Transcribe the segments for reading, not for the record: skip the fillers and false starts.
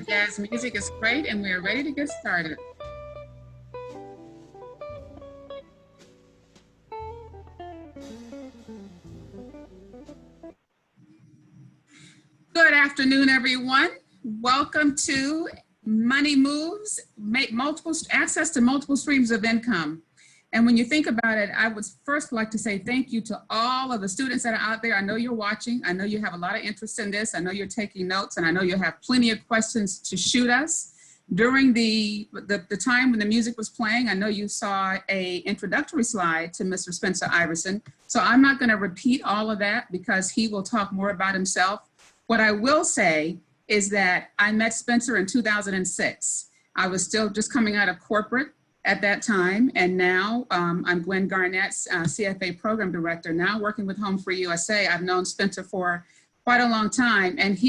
The jazz music is great, and we are ready to get started. Good afternoon, everyone. Welcome to Money Moves, make multiple access to multiple streams of income. And when you think about it, I would first like to say thank you to all of the students that are out there. I know you're watching. I know you have a lot of interest in this. I know you're taking notes, and I know you have plenty of questions to shoot us. During the time when the music was playing, I know you saw a introductory slide to Mr. Spencer Iverson. So I'm not going to repeat all of that because he will talk more about himself. What I will say is that I met Spencer in 2006. I was still just coming out of corporate at that time, and now I'm Gwen Garnett's CFA program director, now working with HomeFree-USA. I've known Spencer for quite a long time, and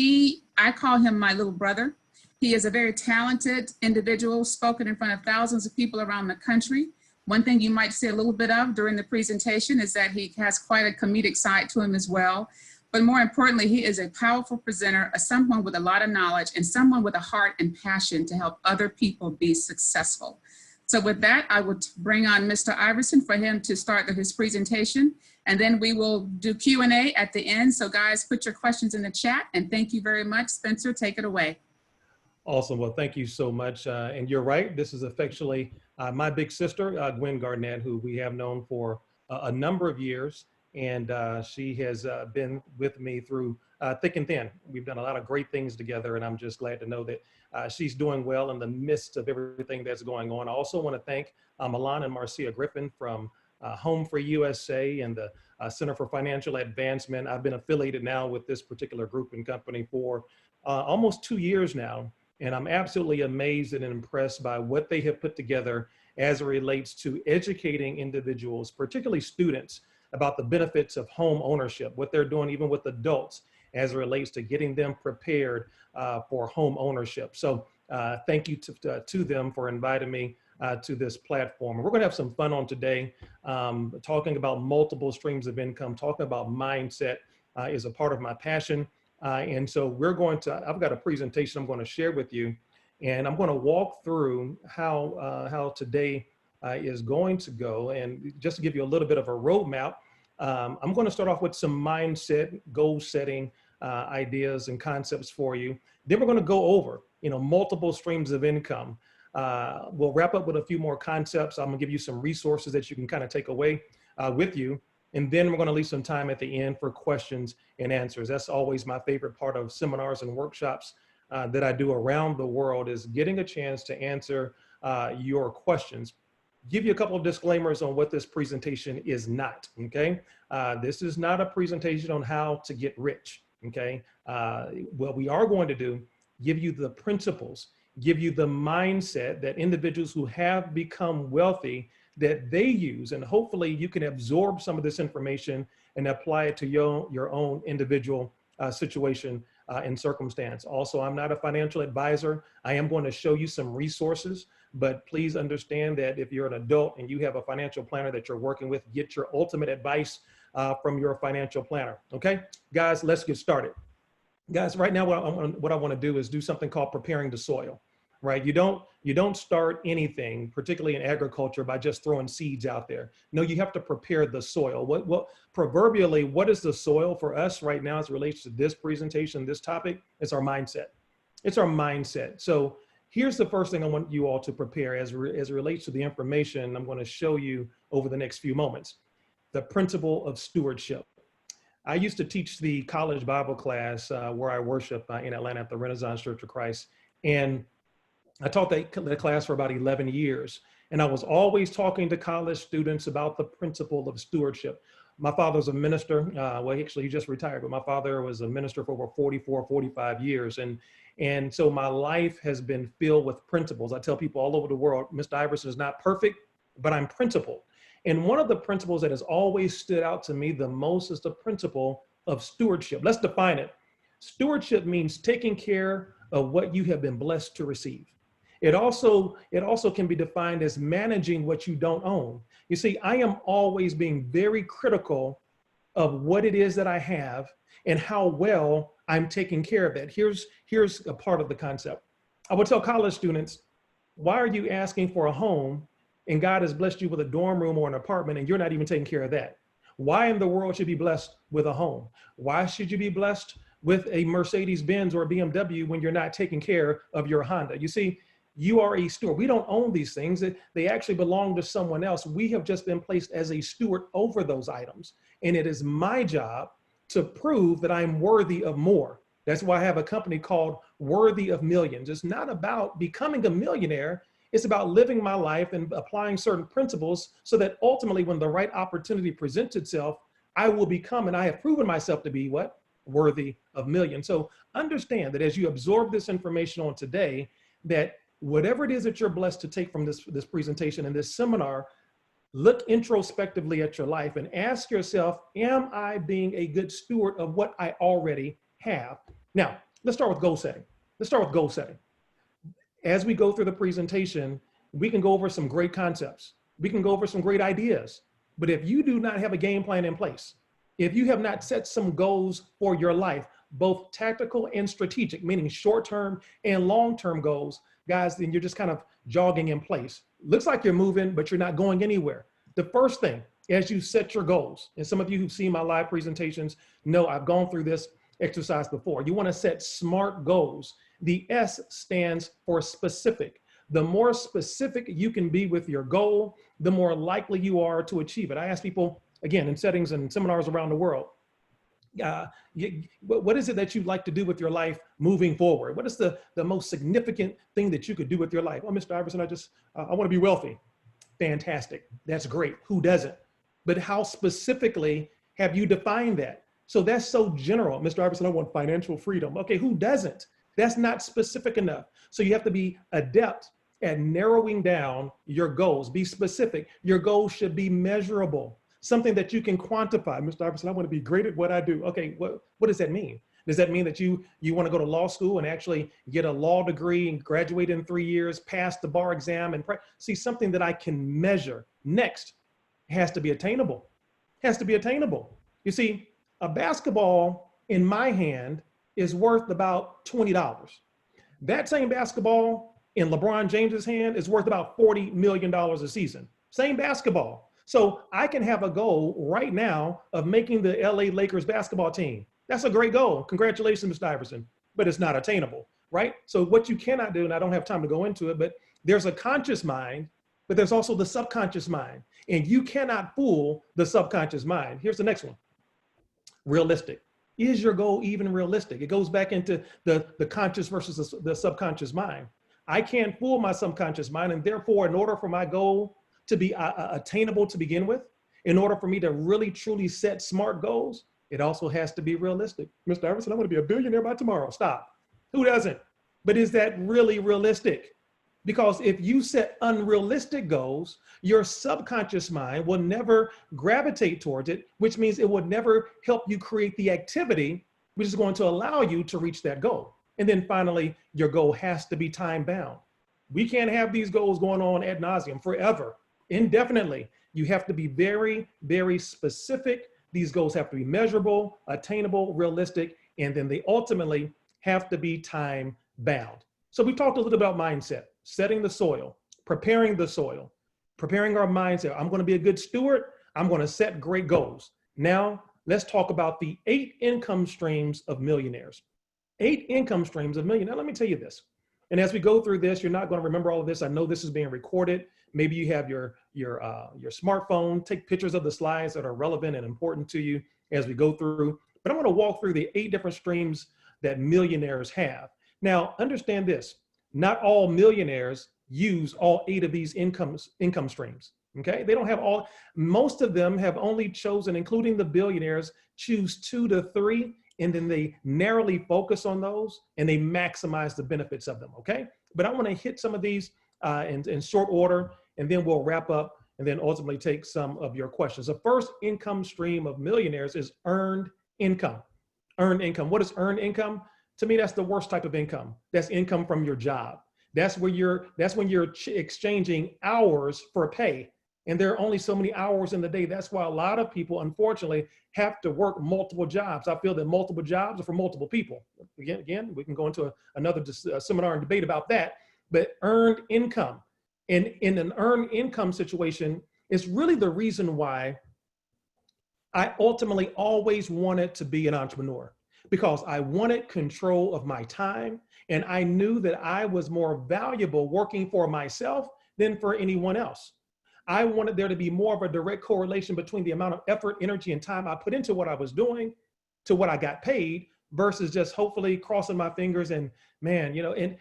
I call him my little brother. He is a very talented individual, spoken in front of thousands of people around the country. One thing you might see a little bit of during the presentation is that he has quite a comedic side to him as well. But more importantly, he is a powerful presenter, someone with a lot of knowledge, and someone with a heart and passion to help other people be successful. So with that, I would bring on Mr. Iverson for him to start his presentation, and then we will do Q&A at the end. So guys, put your questions in the chat, and thank you very much. Spencer, take it away. Awesome. Well, thank you so much. And you're right. This is affectionately my big sister, Gwen Garnett, who we have known for a number of years. And she has been with me through thick and thin. We've done a lot of great things together, and I'm just glad to know that she's doing well in the midst of everything that's going on. I also want to thank Milan and Marcia Griffin from HomeFree-USA and the Center for Financial Advancement. I've been affiliated now with this particular group and company for almost 2 years now, and I'm absolutely amazed and impressed by what they have put together as it relates to educating individuals, particularly students, about the benefits of home ownership, what they're doing even with adults as it relates to getting them prepared for home ownership. So thank you to them for inviting me to this platform. We're gonna have some fun on today, talking about multiple streams of income, talking about mindset is a part of my passion. And so I've got a presentation I'm gonna share with you, and I'm gonna walk through how today is going to go. And just to give you a little bit of a roadmap, I'm going to start off with some mindset, goal setting ideas and concepts for you. Then we're going to go over, multiple streams of income. We'll wrap up with a few more concepts. I'm going to give you some resources that you can kind of take away with you. And then we're going to leave some time at the end for questions and answers. That's always my favorite part of seminars and workshops that I do around the world, is getting a chance to answer your questions. Give you a couple of disclaimers on what this presentation is not, okay? This is not a presentation on how to get rich, okay? What we are going to do, give you the principles, give you the mindset that individuals who have become wealthy, that they use, and hopefully you can absorb some of this information and apply it to your own individual situation and circumstance. Also, I'm not a financial advisor. I am going to show you some resources, but please understand that if you're an adult and you have a financial planner that you're working with, get your ultimate advice from your financial planner. Okay, guys, let's get started. Guys, right now what I want to do is do something called preparing the soil. Right? You don't start anything, particularly in agriculture, by just throwing seeds out there. No, you have to prepare the soil. Proverbially, what is the soil for us right now as it relates to this presentation, this topic? It's our mindset. It's our mindset. So here's the first thing I want you all to prepare as it relates to the information I'm going to show you over the next few moments. The principle of stewardship. I used to teach the college Bible class where I worship in Atlanta at the Renaissance Church of Christ. And I taught that class for about 11 years. And I was always talking to college students about the principle of stewardship. My father's a minister. Well, actually, he just retired, but my father was a minister for over 44, 45 years. And so my life has been filled with principles. I tell people all over the world, Mr. Iverson is not perfect, but I'm principled. And one of the principles that has always stood out to me the most is the principle of stewardship. Let's define it. Stewardship means taking care of what you have been blessed to receive. It also can be defined as managing what you don't own. You see, I am always being very critical of what it is that I have and how well I'm taking care of it. Here's a part of the concept. I would tell college students, why are you asking for a home and God has blessed you with a dorm room or an apartment and you're not even taking care of that? Why in the world should you be blessed with a home? Why should you be blessed with a Mercedes Benz or a BMW when you're not taking care of your Honda? You see, you are a steward. We don't own these things. They actually belong to someone else. We have just been placed as a steward over those items. And it is my job to prove that I'm worthy of more. That's why I have a company called Worthy of Millions. It's not about becoming a millionaire. It's about living my life and applying certain principles so that ultimately when the right opportunity presents itself, I will become, and I have proven myself to be what? Worthy of millions. So understand that as you absorb this information on today, that whatever it is that you're blessed to take from this presentation and this seminar, look introspectively at your life and ask yourself, am I being a good steward of what I already have? Now, let's start with goal setting. Let's start with goal setting. As we go through the presentation, we can go over some great concepts. We can go over some great ideas. But if you do not have a game plan in place, if you have not set some goals for your life, both tactical and strategic, meaning short-term and long-term goals, guys, then you're just kind of jogging in place. Looks like you're moving, but you're not going anywhere. The first thing, as you set your goals, and some of you who've seen my live presentations know I've gone through this exercise before. You want to set SMART goals. The S stands for specific. The more specific you can be with your goal, the more likely you are to achieve it. I ask people, again, in settings and seminars around the world, what is it that you'd like to do with your life moving forward? What is the most significant thing that you could do with your life? Oh, Mr. Iverson, I want to be wealthy. Fantastic. That's great. Who doesn't? But how specifically have you defined that? So that's so general. Mr. Iverson, I want financial freedom. Okay, who doesn't? That's not specific enough. So you have to be adept at narrowing down your goals. Be specific. Your goals should be measurable, something that you can quantify. Mr. Iverson, I want to be great at what I do. Okay, what does that mean? Does that mean that you want to go to law school and actually get a law degree and graduate in 3 years, pass the bar exam, and see something that I can measure? Next, it has to be attainable. It has to be attainable. You see, a basketball in my hand is worth about $20. That same basketball in LeBron James's hand is worth about $40 million a season. Same basketball. So I can have a goal right now of making the LA Lakers basketball team. That's a great goal. Congratulations, Mr. Iverson, but it's not attainable, right? So what you cannot do, and I don't have time to go into it, but there's a conscious mind, but there's also the subconscious mind, and you cannot fool the subconscious mind. Here's the next one. Realistic. Is your goal even realistic? It goes back into the conscious versus the subconscious mind. I can't fool my subconscious mind, and therefore, in order for my goal to be attainable to begin with, in order for me to really truly set SMART goals, it also has to be realistic. Mr. Iverson, I want to be a billionaire by tomorrow. Stop. Who doesn't? But is that really realistic? Because if you set unrealistic goals, your subconscious mind will never gravitate towards it, which means it would never help you create the activity which is going to allow you to reach that goal. And then finally, your goal has to be time bound. We can't have these goals going on ad nauseum forever, indefinitely. You have to be very, very specific. These goals have to be measurable, attainable, realistic, and then they ultimately have to be time bound. So we talked a little about mindset, setting the soil, preparing our mindset. I'm going to be a good steward. I'm going to set great goals. Now, let's talk about the 8 income streams of millionaires. 8 income streams of millionaires. Now, let me tell you this. And as we go through this, you're not going to remember all of this. I know this is being recorded. Maybe you have your smartphone. Take pictures of the slides that are relevant and important to you as we go through. But I'm going to walk through the 8 different streams that millionaires have. Now, understand this. Not all millionaires use all 8 of these income streams. Okay, they don't have all. Most of them have only chosen, including the billionaires, choose 2 to 3, and then they narrowly focus on those and they maximize the benefits of them. Okay, but I want to hit some of these in short order, and then we'll wrap up and then ultimately take some of your questions. The first income stream of millionaires is earned income. Earned income. What is earned income? To me, that's the worst type of income. That's income from your job. That's when you're exchanging hours for pay. And there are only so many hours in the day. That's why a lot of people, unfortunately, have to work multiple jobs. I feel that multiple jobs are for multiple people. Again, we can go into another seminar and debate about that, but earned income. And in an earned income situation, it's really the reason why I ultimately always wanted to be an entrepreneur, because I wanted control of my time. And I knew that I was more valuable working for myself than for anyone else. I wanted there to be more of a direct correlation between the amount of effort, energy, and time I put into what I was doing to what I got paid, versus just hopefully crossing my fingers and, man, and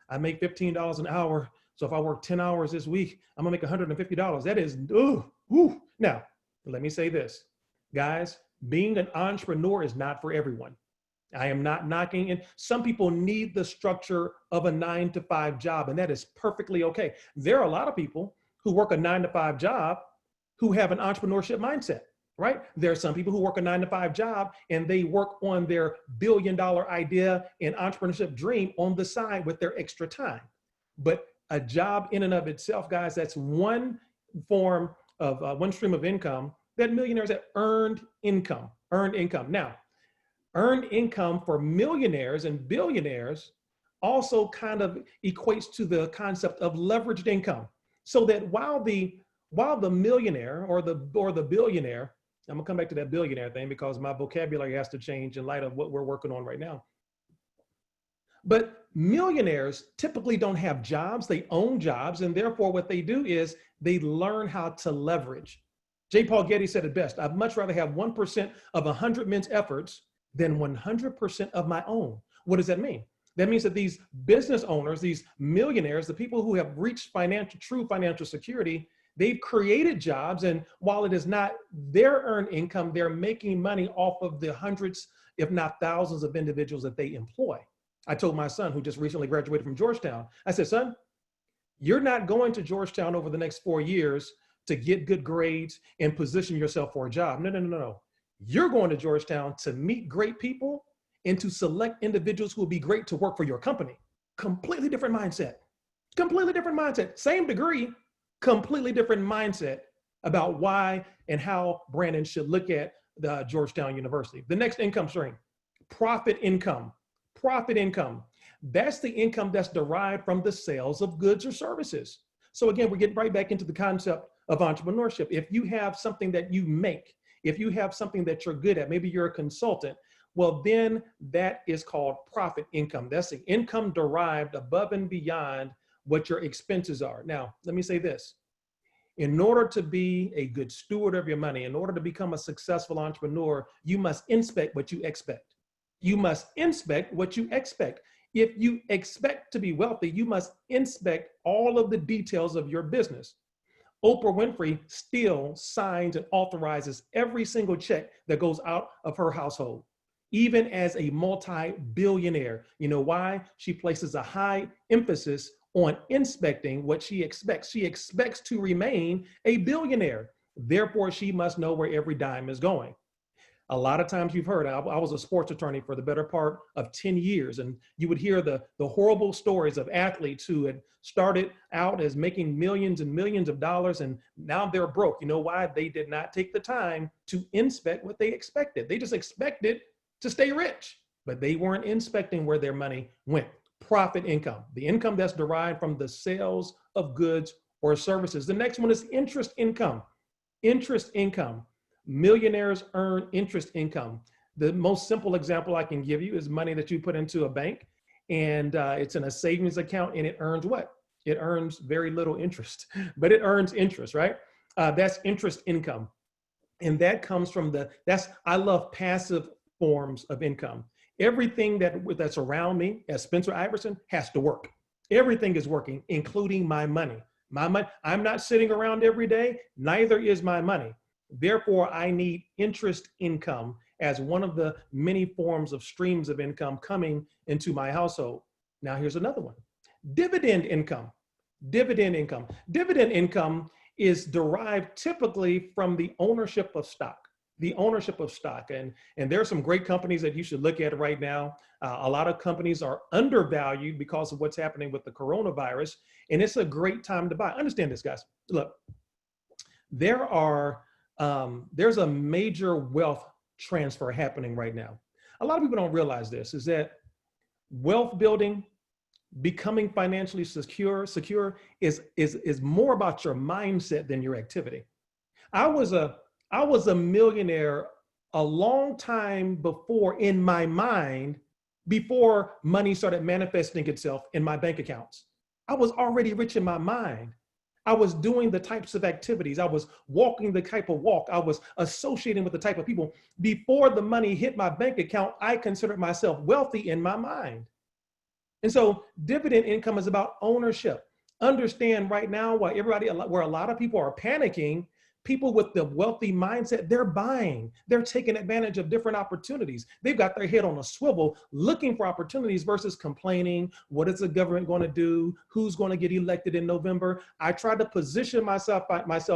I make $15 an hour. So if I work 10 hours this week, I'm gonna make $150. That is, ooh, woo. Now, let me say this, guys, being an entrepreneur is not for everyone. I am not knocking it. Some people need the structure of a 9-to-5 job, and that is perfectly okay. There are a lot of people who work a 9-to-5 job who have an entrepreneurship mindset, right? There are some people who work a 9-to-5 job and they work on their $billion idea and entrepreneurship dream on the side with their extra time. But a job in and of itself, guys, that's one form of one stream of income that millionaires have earned income. Now, earned income for millionaires and billionaires also kind of equates to the concept of leveraged income. So that while the millionaire or the billionaire, I'm gonna come back to that billionaire thing because my vocabulary has to change in light of what we're working on right now. But millionaires typically don't have jobs, they own jobs, and therefore what they do is they learn how to leverage. J. Paul Getty said it best: I'd much rather have 1% of 100 men's efforts than 100% of my own. What does that mean? That means that these business owners, these millionaires, the people who have reached true financial security, they've created jobs. And while it is not their earned income, they're making money off of the hundreds, if not thousands of individuals that they employ. I told my son, who just recently graduated from Georgetown, I said, son, you're not going to Georgetown over the next 4 years to get good grades and position yourself for a job. No. You're going to Georgetown to meet great people and to select individuals who will be great to work for your company. Completely different mindset. Completely different mindset. Same degree, completely different mindset about why and how Brandon should look at the Georgetown University. The next income stream, profit income. Profit income. That's the income that's derived from the sales of goods or services. So again, we're getting right back into the concept of entrepreneurship. If you have something that you make, if you have something that you're good at, maybe you're a consultant, well, then that is called profit income. That's the income derived above and beyond what your expenses are. Now, let me say this. In order to be a good steward of your money, in order to become a successful entrepreneur, you must inspect what you expect. You must inspect what you expect. If you expect to be wealthy, you must inspect all of the details of your business. Oprah Winfrey still signs and authorizes every single check that goes out of her household, even as a multi-billionaire. You know why? She places a high emphasis on inspecting what she expects. She expects to remain a billionaire. Therefore, she must know where every dime is going. A lot of times you've heard, I was a sports attorney for the better part of 10 years, and you would hear the horrible stories of athletes who had started out as making millions and millions of dollars, and now they're broke. You know why? They did not take the time to inspect what they expected. They just expected to stay rich, but they weren't inspecting where their money went. Profit income, the income that's derived from the sales of goods or services. The next one is interest income. Interest income. Millionaires earn interest income. The most simple example I can give you is money that you put into a bank, and it's in a savings account, and it earns what? It earns very little interest, but it earns interest, right? That's interest income. And that comes from I love passive forms of income. Everything that's around me, as Spencer Iverson, has to work. Everything is working, including my money. My money, I'm not sitting around every day, neither is my money. Therefore, I need interest income as one of the many forms of streams of income coming into my household. Now, here's another one. Dividend income. Dividend income. Dividend income is derived typically from the ownership of stock. The ownership of stock. And there are some great companies that you should look at right now. A lot of companies are undervalued because of what's happening with the coronavirus. And it's a great time to buy. Understand this, guys. Look, there's a major wealth transfer happening right now. A lot of people don't realize this, is that wealth building, becoming financially secure is more about your mindset than your activity. I was a millionaire a long time before in my mind, before money started manifesting itself in my bank accounts. I was already rich in my mind. I was doing the types of activities. I was walking the type of walk. I was associating with the type of people. Before the money hit my bank account, I considered myself wealthy in my mind. And so dividend income is about ownership. Understand right now why where a lot of people are panicking, people with the wealthy mindset, they're buying, they're taking advantage of different opportunities. They've got their head on a swivel looking for opportunities versus complaining. What is the government going to do? Who's going to get elected in November? I try to position myself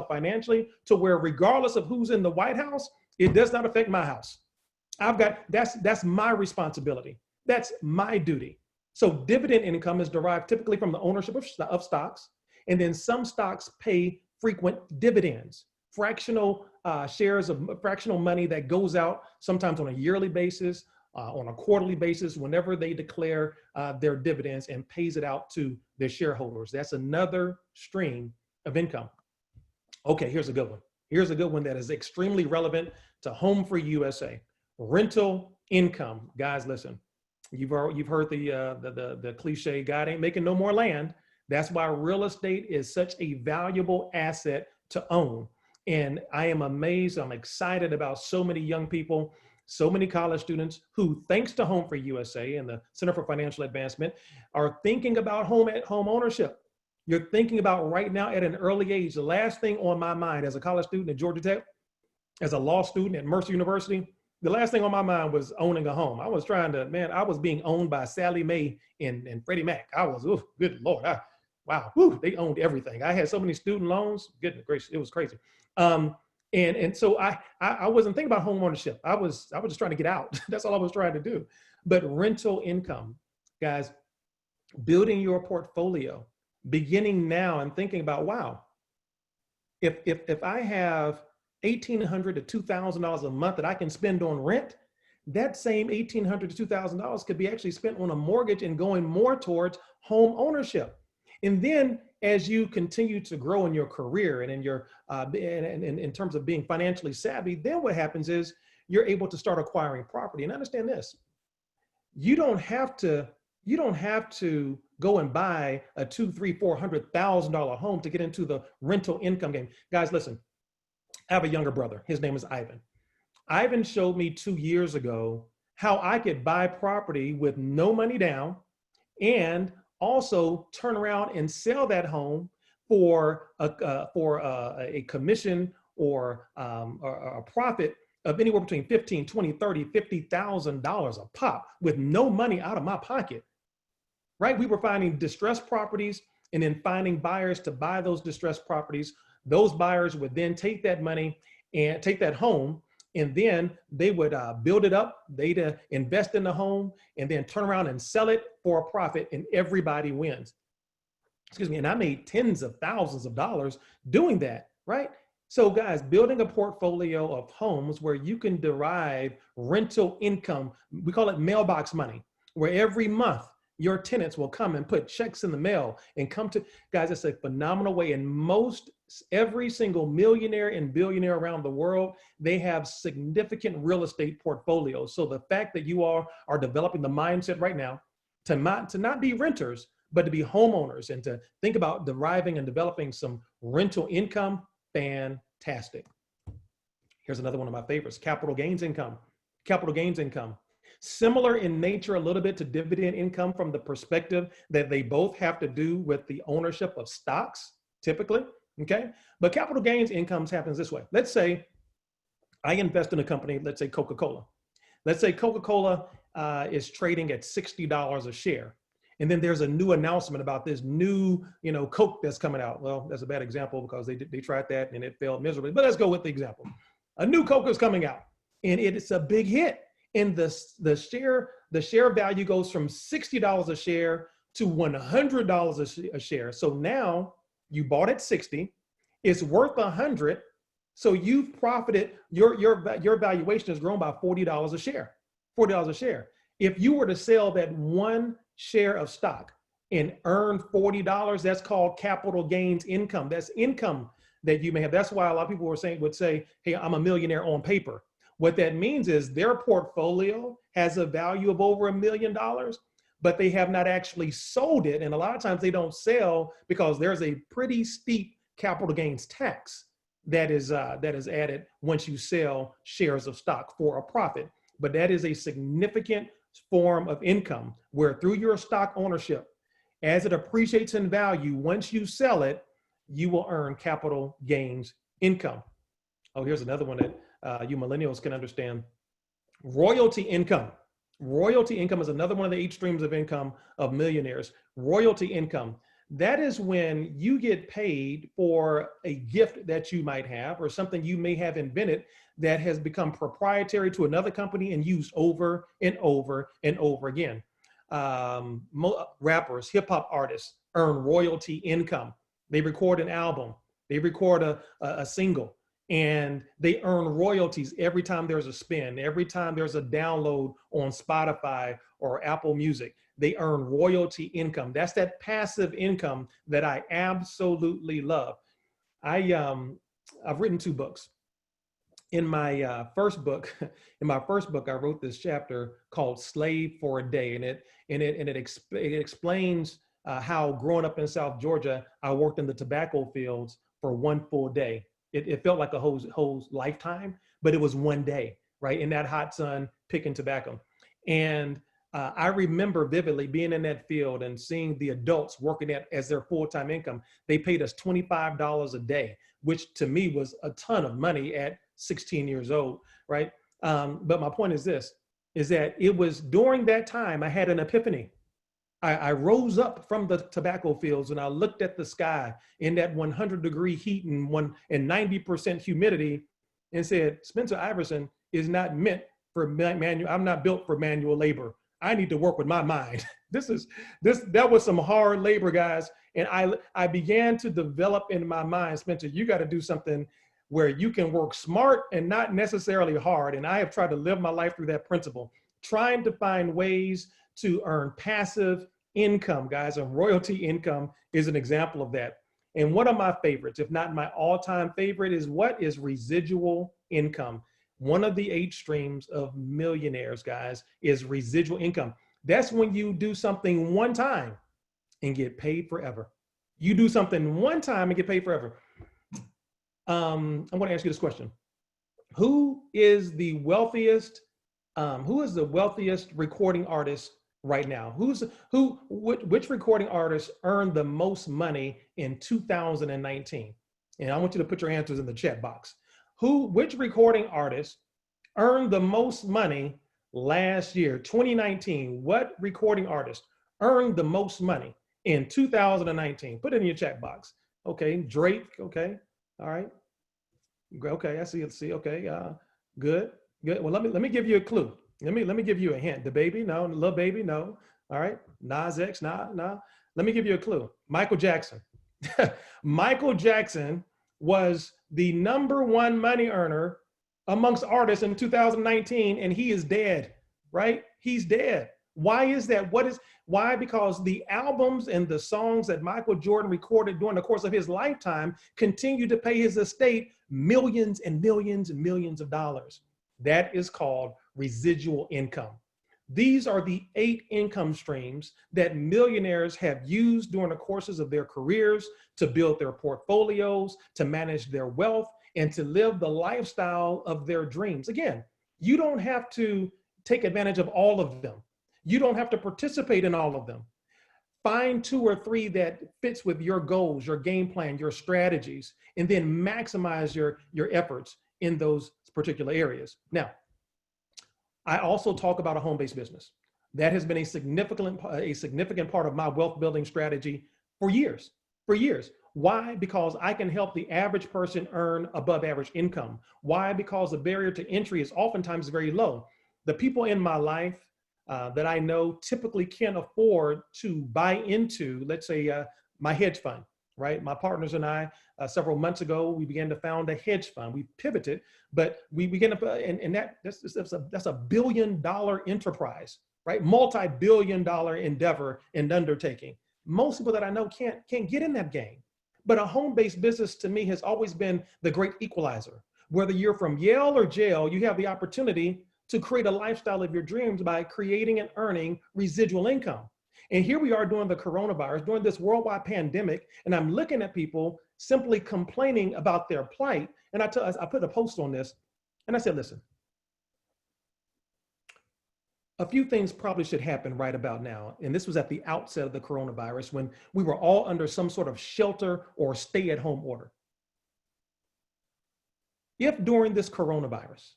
financially to where regardless of who's in the White House, it does not affect my house. That's my responsibility. That's my duty. So dividend income is derived typically from the ownership of stocks, and then some stocks pay frequent dividends, fractional shares of fractional money that goes out sometimes on a yearly basis, on a quarterly basis, whenever they declare their dividends and pays it out to their shareholders. That's another stream of income. Okay, here's a good one. Here's a good one that is extremely relevant to HomeFree-USA. Rental income. Guys, listen. You've heard the cliche, God ain't making no more land. That's why real estate is such a valuable asset to own. And I am amazed, I'm excited about so many young people, so many college students who, thanks to HomeFree-USA and the Center for Financial Advancement, are thinking about home ownership. You're thinking about right now at an early age. The last thing on my mind as a college student at Georgia Tech, as a law student at Mercer University, the last thing on my mind was owning a home. I was I was being owned by Sally Mae and Freddie Mac. I was, good Lord. Wow, they owned everything. I had so many student loans. Goodness gracious, it was crazy. And so I wasn't thinking about home ownership. I was just trying to get out. That's all I was trying to do. But rental income, guys, building your portfolio, beginning now and thinking about, wow, if I have $1,800 to $2,000 a month that I can spend on rent, that same $1,800 to $2,000 could be actually spent on a mortgage and going more towards home ownership. And then as you continue to grow in your career and in your in terms of being financially savvy, then what happens is you're able to start acquiring property. And understand this: you don't have to go and buy a $200,000, $300,000, $400,000 home to get into the rental income game. Guys, listen. I have a younger brother. His name is Ivan. Ivan showed me 2 years ago how I could buy property with no money down and also turn around and sell that home for a commission or a profit of anywhere between $15,000, $20,000, $30,000, $50,000 a pop with no money out of my pocket. Right? We were finding distressed properties and then finding buyers to buy those distressed properties. Those buyers would then take that money and take that home, and then they would build it up. They'd invest in the home and then turn around and sell it for a profit, and everybody wins. Excuse me. And I made tens of thousands of dollars doing that, right? So guys, building a portfolio of homes where you can derive rental income, we call it mailbox money, where every month your tenants will come and put checks in the mail and come to, guys, it's a phenomenal way. And every single millionaire and billionaire around the world, they have significant real estate portfolios. So the fact that you are developing the mindset right now to not be renters, but to be homeowners and to think about deriving and developing some rental income, fantastic. Here's another one of my favorites, capital gains income. Capital gains income. Similar in nature a little bit to dividend income from the perspective that they both have to do with the ownership of stocks, typically, okay? But capital gains incomes happens this way. Let's say I invest in a company, let's say Coca-Cola. Let's say Coca-Cola is trading at $60 a share. And then there's a new announcement about this new, Coke that's coming out. Well, that's a bad example because they tried that and it failed miserably, but let's go with the example. A new Coke is coming out and it's a big hit. And the share value goes from $60 a share to $100 a share. So now you bought at 60 It's worth 100. So you've profited, your valuation has grown by $40 a share, $40 a share. If you were to sell that one share of stock and earn $40, that's called capital gains income. That's income that you may have. That's why a lot of people would say, hey, I'm a millionaire on paper. What that means is their portfolio has a value of over $1 million, but they have not actually sold it. And a lot of times they don't sell because there's a pretty steep capital gains tax that is added once you sell shares of stock for a profit. But that is a significant form of income where through your stock ownership, as it appreciates in value, once you sell it, you will earn capital gains income. Oh, here's another one that you millennials can understand. Royalty income. Royalty income is another one of the 8 streams of income of millionaires. Royalty income. That is when you get paid for a gift that you might have or something you may have invented that has become proprietary to another company and used over and over and over again. Rappers, hip hop artists earn royalty income. They record an album, they record a single, and they earn royalties every time there's a spin, every time there's a download on Spotify or Apple Music. They earn royalty income. That's that passive income that I absolutely love. I've written 2 books. In my first book, I wrote this chapter called "Slave for a Day," and it explains how growing up in South Georgia, I worked in the tobacco fields for 1 full day. It felt like a whole lifetime, but it was 1 day, right, in that hot sun picking tobacco. And I remember vividly being in that field and seeing the adults working as their full-time income. They paid us $25 a day, which to me was a ton of money at 16 years old, right? But my point is this, is that it was during that time I had an epiphany. I rose up from the tobacco fields and I looked at the sky in that 100-degree heat and 90% humidity and said, Spencer Iverson is not meant for manual. I'm not built for manual labor. I need to work with my mind. That was some hard labor, guys. And I began to develop in my mind, Spencer, you got to do something where you can work smart and not necessarily hard. And I have tried to live my life through that principle, trying to find ways to earn passive income, guys. And royalty income is an example of that. And one of my favorites, if not my all-time favorite, is residual income. One of the 8 streams of millionaires, guys, is residual income. That's when you do something one time and get paid forever. You do something one time and get paid forever. I'm going to ask you this question. Who is the wealthiest recording artist right now? Which recording artist earned the most money in 2019? And I want you to put your answers in the chat box. Which recording artist earned the most money last year, 2019? What recording artist earned the most money in 2019? Put it in your chat box. Okay, Drake. Okay, all right. Okay, I see. Let's see. Okay, good. Well, let me give you a clue. Let me give you a hint. The Baby, no. Lil Baby, no. All right. Nas X, nah. Let me give you a clue. Michael Jackson. Michael Jackson was the #1 money earner amongst artists in 2019, and he is dead, right? He's dead. Why is that? Why? Because the albums and the songs that Michael Jordan recorded during the course of his lifetime continue to pay his estate millions and millions and millions of dollars. That is called residual income. These are the 8 income streams that millionaires have used during the courses of their careers to build their portfolios, to manage their wealth, and to live the lifestyle of their dreams. Again, you don't have to take advantage of all of them. You don't have to participate in all of them. Find 2 or 3 that fits with your goals, your game plan, your strategies, and then maximize your efforts in those particular areas. Now, I also talk about a home-based business. That has been a significant part of my wealth building strategy for years. Why? Because I can help the average person earn above average income. Why? Because the barrier to entry is oftentimes very low. The people in my life that I know typically can't afford to buy into, let's say, my hedge fund right? My partners and I, several months ago, we began to found a hedge fund. We pivoted, but we began to, and that's a $1 billion enterprise, right? Multi-billion dollar endeavor and undertaking. Most people that I know can't get in that game. But a home-based business to me has always been the great equalizer. Whether you're from Yale or jail, you have the opportunity to create a lifestyle of your dreams by creating and earning residual income. And here we are during the coronavirus, during this worldwide pandemic, and I'm looking at people simply complaining about their plight. And I put a post on this, and I said, listen, a few things probably should happen right about now. And this was at the outset of the coronavirus when we were all under some sort of shelter or stay-at-home order. If during this coronavirus,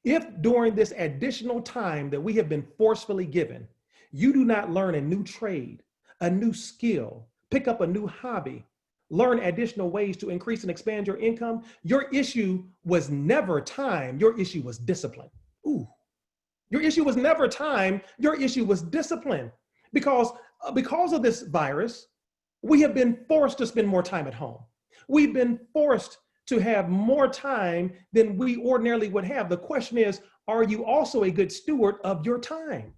if during this additional time that we have been forcefully given, you do not learn a new trade, a new skill, pick up a new hobby, learn additional ways to increase and expand your income, your issue was never time, your issue was discipline. Ooh. Your issue was never time, your issue was discipline. Because of this virus, we have been forced to spend more time at home. We've been forced to have more time than we ordinarily would have. The question is, are you also a good steward of your time?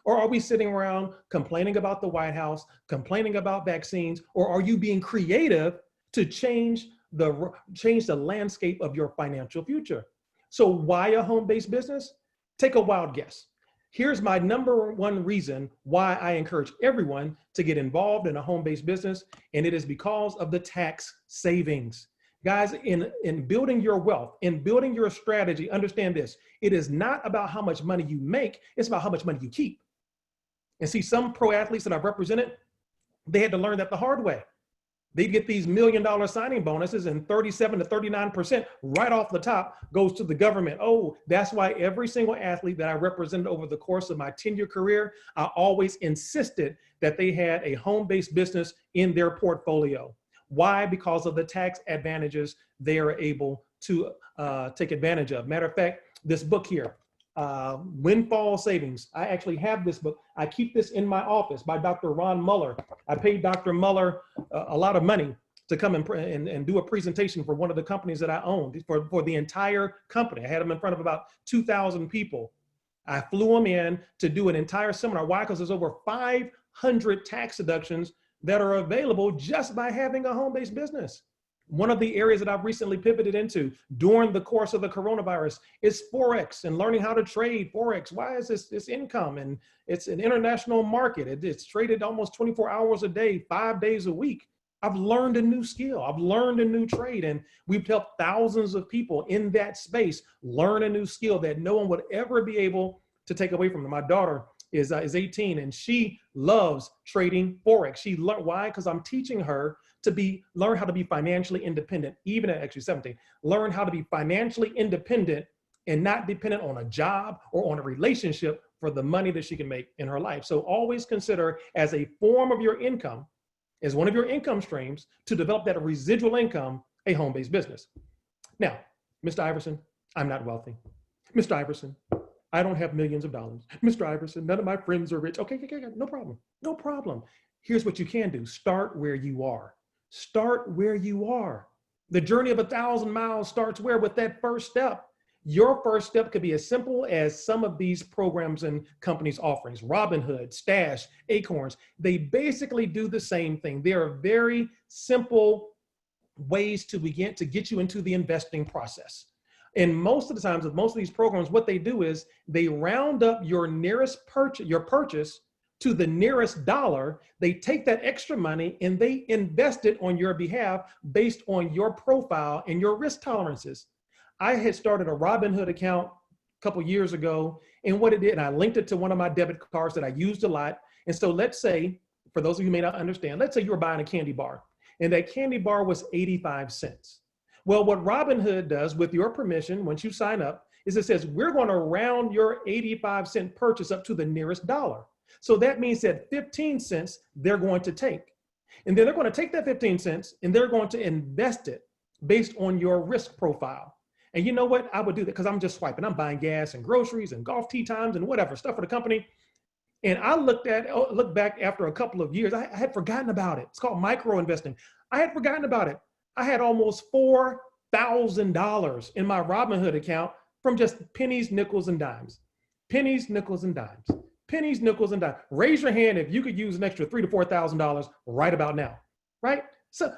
Or are we sitting around complaining about the White House, complaining about vaccines, or are you being creative to change the landscape of your financial future? So why a home-based business? Take a wild guess. Here's my number one reason why I encourage everyone to get involved in a home-based business, and it is because of the tax savings. Guys, in building your wealth, in building your strategy, understand this. It is not about how much money you make, it's about how much money you keep. And see, some pro athletes that I've represented, they had to learn that the hard way. They get these $1 million signing bonuses and 37 to 39% right off the top goes to the government. Oh, that's why every single athlete that I represented over the course of my 10-year career, I always insisted that they had a home-based business in their portfolio. Why? Because of the tax advantages they are able to take advantage of. Matter of fact, this book here, Windfall Savings. I actually have this book. I keep this in my office by Dr. Ron Muller. I paid Dr. Muller a lot of money to come and do a presentation for one of the companies that I owned for the entire company. I had him in front of about 2,000 people. I flew him in to do an entire seminar. Why? Because there's over 500 tax deductions that are available just by having a home-based business. One of the areas that I've recently pivoted into during the course of the coronavirus is Forex and learning how to trade Forex. Why is this income? And it's an international market. It's traded almost 24 hours a day, 5 days a week. I've learned a new skill. I've learned a new trade, and we've helped thousands of people in that space learn a new skill that no one would ever be able to take away from them. My daughter is 18 and she loves trading Forex. She learned why? Because I'm teaching her to learn how to be financially independent, even at actually 17, learn how to be financially independent and not dependent on a job or on a relationship for the money that she can make in her life. So always consider as a form of your income, as one of your income streams, to develop that residual income, a home-based business. Now, Mr. Iverson, I'm not wealthy. Mr. Iverson, I don't have millions of dollars. Mr. Iverson, none of my friends are rich. Okay, no problem, no problem. Here's what you can do. Start where you are. Start where you are. The journey of 1,000 miles starts where? With that first step. Your first step could be as simple as some of these programs and companies' offerings. Robinhood, Stash, Acorns, they basically do the same thing. They are very simple ways to begin to get you into the investing process. And most of the times with most of these programs, what they do is they round up your nearest purchase to the nearest dollar. They take that extra money and they invest it on your behalf based on your profile and your risk tolerances. I had started a Robinhood account a couple years ago, and what it did, and I linked it to one of my debit cards that I used a lot. And so let's say, for those of you who may not understand, let's say you were buying a candy bar and that candy bar was 85 cents. Well, what Robinhood does, with your permission, once you sign up, is it says, we're going to round your 85-cent purchase up to the nearest dollar. So that means that 15 cents they're going to take. And then they're going to take that 15 cents and they're going to invest it based on your risk profile. And you know what? I would do that because I'm just swiping. I'm buying gas and groceries and golf tee times and whatever stuff for the company. And I looked back after a couple of years, I had forgotten about it. It's called micro investing. I had forgotten about it. I had almost $4,000 in my Robinhood account from just pennies, nickels, and dimes. Pennies, nickels, and dimes. Pennies, nickels, and dimes. Raise your hand if you could use an extra $3,000 to $4,000 right about now, right?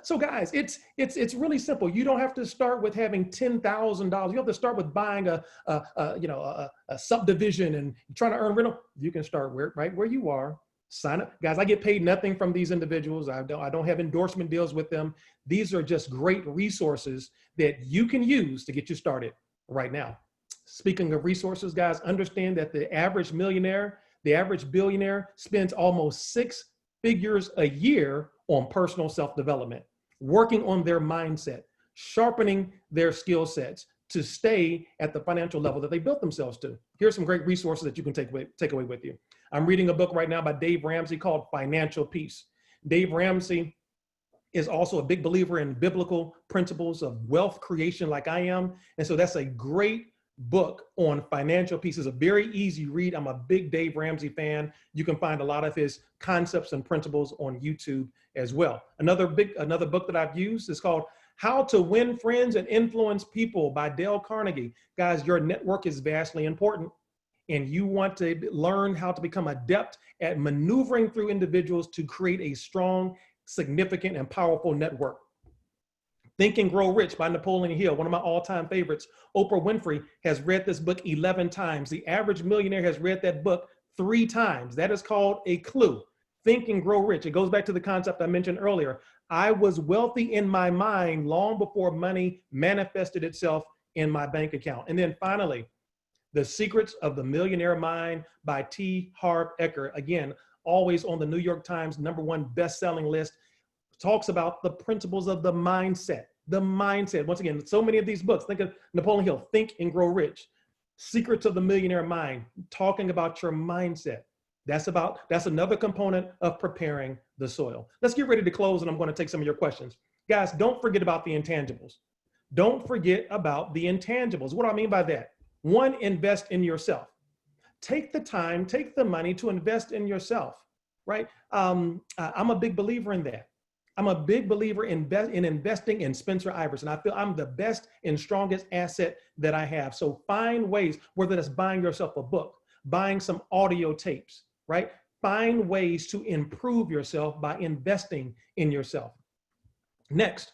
So guys, it's really simple. You don't have to start with having $10,000. You have to start with buying a subdivision and trying to earn rental. You can start right where you are. Sign up, guys. I get paid nothing from these individuals. I don't have endorsement deals with them. These are just great resources that you can use to get you started right now. Speaking of resources, guys, understand that the average millionaire, the average billionaire spends almost 6 figures a year on personal self-development, working on their mindset, sharpening their skill sets to stay at the financial level that they built themselves to. Here's some great resources that you can take away with you. I'm reading a book right now by Dave Ramsey called Financial Peace. Dave Ramsey is also a big believer in biblical principles of wealth creation like I am. And so that's a great book on financial peace. It's a very easy read. I'm a big Dave Ramsey fan. You can find a lot of his concepts and principles on YouTube as well. Another book that I've used is called How to Win Friends and Influence People by Dale Carnegie. Guys, your network is vastly important, and you want to learn how to become adept at maneuvering through individuals to create a strong, significant, and powerful network. Think and Grow Rich by Napoleon Hill, one of my all-time favorites. Oprah Winfrey has read this book 11 times. The average millionaire has read that book 3 times. That is called a clue. Think and Grow Rich. It goes back to the concept I mentioned earlier. I was wealthy in my mind long before money manifested itself in my bank account. And then finally, The Secrets of the Millionaire Mind by T. Harv Eker. Again, always on the New York Times #1 best-selling list. Talks about the principles of the mindset. The mindset. Once again, so many of these books. Think of Napoleon Hill, Think and Grow Rich. Secrets of the Millionaire Mind, talking about your mindset. That's another component of preparing the soil. Let's get ready to close, and I'm going to take some of your questions. Guys, don't forget about the intangibles. Don't forget about the intangibles. What do I mean by that? 1, invest in yourself. Take the time, take the money to invest in yourself, right? I'm a big believer in that. I'm a big believer in investing in Spencer Iverson. I feel I'm the best and strongest asset that I have. So find ways, whether that's buying yourself a book, buying some audio tapes, right? Find ways to improve yourself by investing in yourself. Next,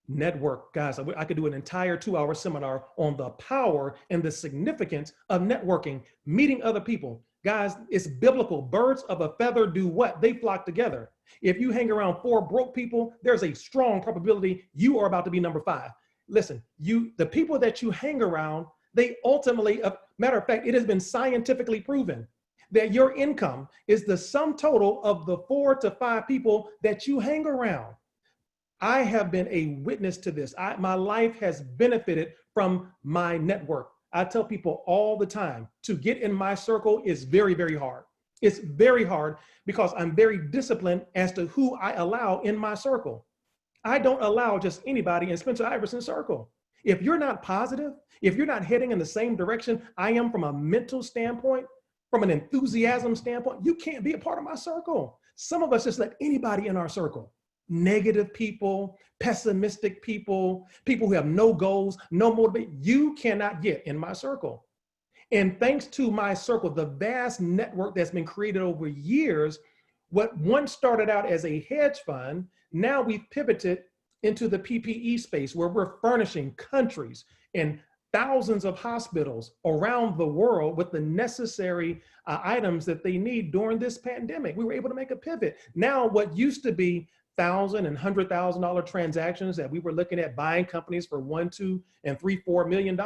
network. Guys, I could do an entire 2-hour seminar on the power and the significance of networking, meeting other people. Guys, it's biblical. Birds of a feather do what? They flock together. If you hang around 4 broke people, there's a strong probability you are about to be number 5. Listen, the people that you hang around, they ultimately, matter of fact, it has been scientifically proven that your income is the sum total of the 4 to 5 people that you hang around. I have been a witness to this. My life has benefited from my network. I tell people all the time, to get in my circle is very, very hard. It's very hard because I'm very disciplined as to who I allow in my circle. I don't allow just anybody in Spencer Iverson's circle. If you're not positive, if you're not heading in the same direction I am from a mental standpoint, from an enthusiasm standpoint, you can't be a part of my circle. Some of us just let anybody in our circle. Negative people, pessimistic people, people who have no goals, no motivation. You cannot get in my circle. And thanks to my circle, the vast network that's been created over years, what once started out as a hedge fund, now we've pivoted into the PPE space where we're furnishing countries and thousands of hospitals around the world with the necessary items that they need during this pandemic. We were able to make a pivot. Now, what used to be $1,000 and $100,000 transactions that we were looking at buying companies for $1, $2, and $3, $4 million,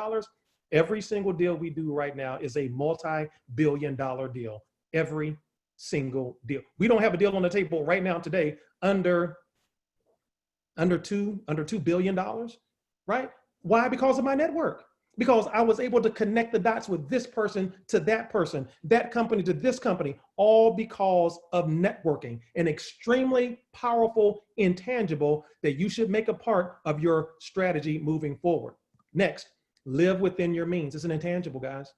every single deal we do right now is a multi-billion-dollar deal. Every single deal. We don't have a deal on the table right now today under $2 billion, right? Why? Because of my network. Because I was able to connect the dots with this person to that person, that company to this company, all because of networking, an extremely powerful intangible that you should make a part of your strategy moving forward. Next, live within your means. It's an intangible, guys.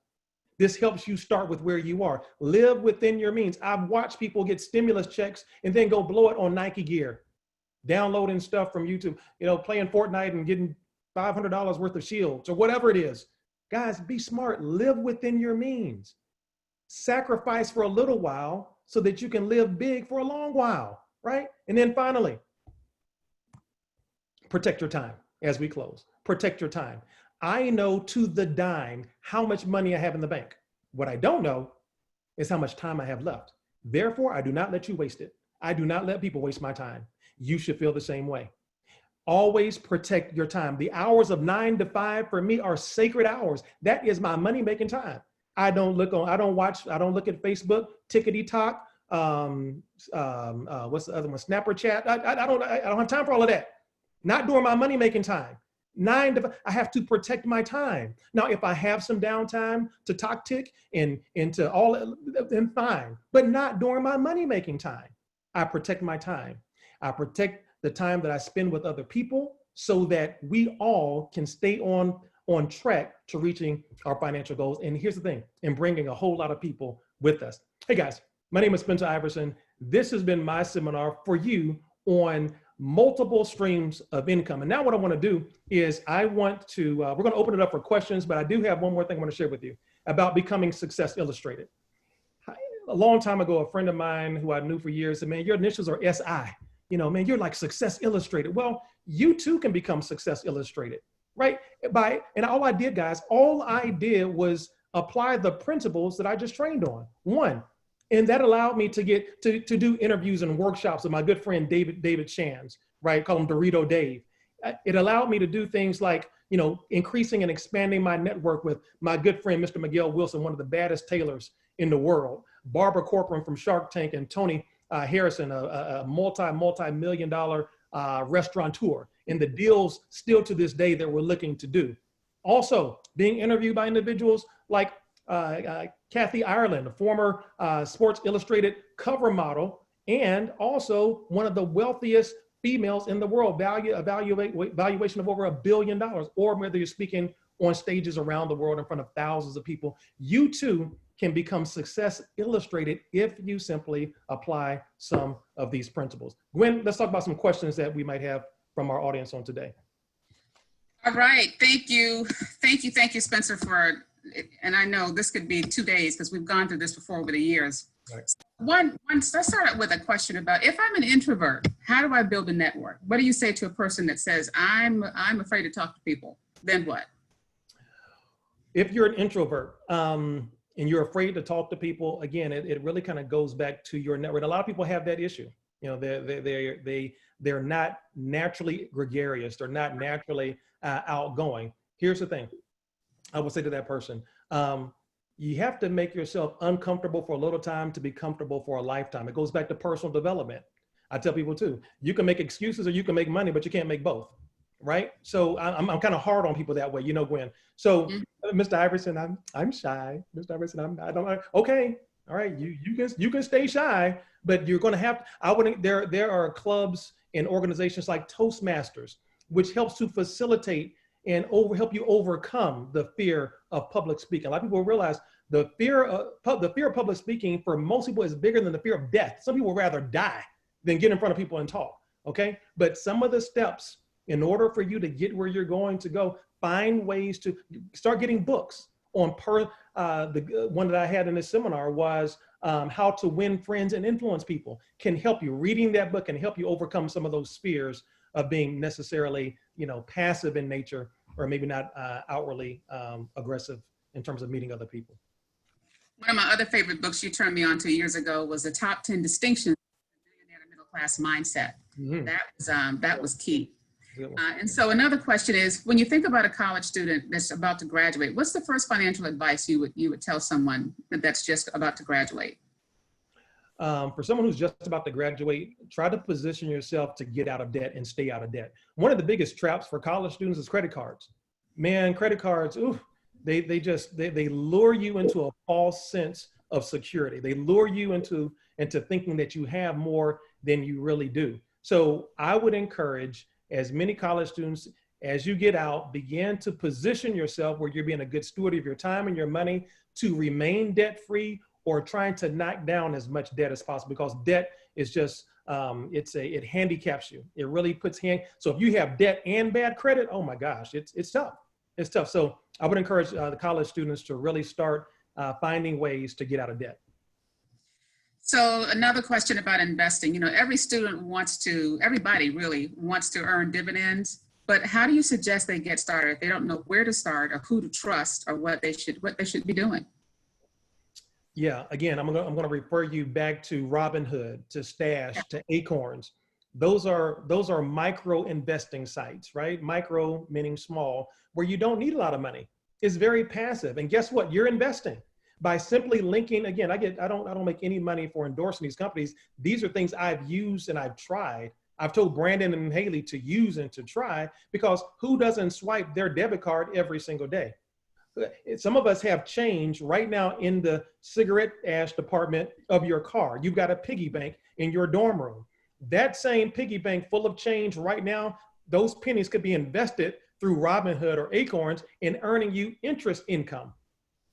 This helps you start with where you are. Live within your means. I've watched people get stimulus checks and then go blow it on Nike gear. downloading stuff from YouTube, playing Fortnite and getting $500 worth of shields or whatever it is. Guys, be smart, live within your means. Sacrifice for a little while so that you can live big for a long while, right? And then finally, protect your time as we close. Protect your time. I know to the dime how much money I have in the bank. What I don't know is how much time I have left. Therefore, I do not let you waste it. I do not let people waste my time. You should feel the same way. Always protect your time. The hours of 9 to 5 for me are sacred hours. That is my money-making time. I don't look at Facebook, Tickety-Talk, what's the other one? Snapchat. I don't have time for all of that. Not during my money-making time. 9 to 5, I have to protect my time. Now, if I have some downtime to talk tick and to all, then fine, but not during my money-making time. I protect my time. I protect the time that I spend with other people so that we all can stay on track to reaching our financial goals. And here's the thing, and bringing a whole lot of people with us. Hey guys, my name is Spencer Iverson. This has been my seminar for you on multiple streams of income. And now what I want to do is we're going to open it up for questions, but I do have one more thing I want to share with you about becoming Success Illustrated. A long time ago, a friend of mine who I knew for years said, man, your initials are SI. Man, you're like Success Illustrated. Well, you too can become Success Illustrated, right? And all I did, guys, was apply the principles that I just trained on. One, and that allowed me to get to do interviews and workshops with my good friend, David Shands, right? Call him Dorito Dave. It allowed me to do things like, increasing and expanding my network with my good friend, Mr. Miguel Wilson, one of the baddest tailors in the world, Barbara Corcoran from Shark Tank, and Tony Harrison, a multi-million dollar restaurateur, and the deals still to this day that we're looking to do. Also, being interviewed by individuals like Kathy Ireland, a former Sports Illustrated cover model, and also one of the wealthiest females in the world, valuation of over $1 billion, or whether you're speaking on stages around the world in front of thousands of people, you too can become Success Illustrated if you simply apply some of these principles. Gwen, let's talk about some questions that we might have from our audience on today. All right, thank you, Spencer, and I know this could be 2 days because we've gone through this before over the years. Right. Let's start with a question about, if I'm an introvert, how do I build a network? What do you say to a person that says, I'm afraid to talk to people? Then what? If you're an introvert, and you're afraid to talk to people, again, it really kind of goes back to your network. A lot of people have that issue. They're not naturally gregarious. They're not naturally outgoing. Here's the thing. I will say to that person, you have to make yourself uncomfortable for a little time to be comfortable for a lifetime. It goes back to personal development. I tell people too, you can make excuses or you can make money, but you can't make both. Right? So I'm kind of hard on people that way, Gwen. So Mr. Iverson, I'm shy. Mr. Iverson, I don't. Okay, all right. You can stay shy, but you're going to have. There are clubs and organizations like Toastmasters, which helps to facilitate and help you overcome the fear of public speaking. A lot of people realize the fear of public speaking for most people is bigger than the fear of death. Some people would rather die than get in front of people and talk. Okay, but some of the steps, in order for you to get where you're going to go, find ways to start getting books on the one that I had in this seminar was How to Win Friends and Influence People. Can help you. Reading that book can help you overcome some of those fears of being necessarily, passive in nature, or maybe not outwardly aggressive in terms of meeting other people. One of my other favorite books you turned me on to years ago was The Top 10 Distinctions of the Millionaire Middle Class Mindset. Mm-hmm. That was key. And so another question is, when you think about a college student that's about to graduate, what's the first financial advice you would tell someone that's just about to graduate? For someone who's just about to graduate, try to position yourself to get out of debt and stay out of debt. One of the biggest traps for college students is credit cards. Man, credit cards, they lure you into a false sense of security. They lure you into thinking that you have more than you really do. So I would encourage as many college students, as you get out, begin to position yourself where you're being a good steward of your time and your money to remain debt-free, or trying to knock down as much debt as possible, because debt is just it handicaps you. It really puts so if you have debt and bad credit, oh my gosh, it's tough. It's tough. So I would encourage the college students to really start finding ways to get out of debt. So another question about investing, you know, everybody really wants to earn dividends, but how do you suggest they get started if they don't know where to start or who to trust or what they should be doing? Yeah, again, I'm gonna refer you back to Robinhood, to Stash, to Acorns. Those are micro investing sites, right? Micro meaning small, where you don't need a lot of money. It's very passive, and guess what? You're investing by simply linking. Again, I don't make any money for endorsing these companies. These are things I've used and I've tried. I've told Brandon and Haley to use and to try, because who doesn't swipe their debit card every single day? Some of us have change right now in the cigarette ash department of your car. You've got a piggy bank in your dorm room. That same piggy bank full of change right now, those pennies could be invested through Robinhood or Acorns and earning you interest income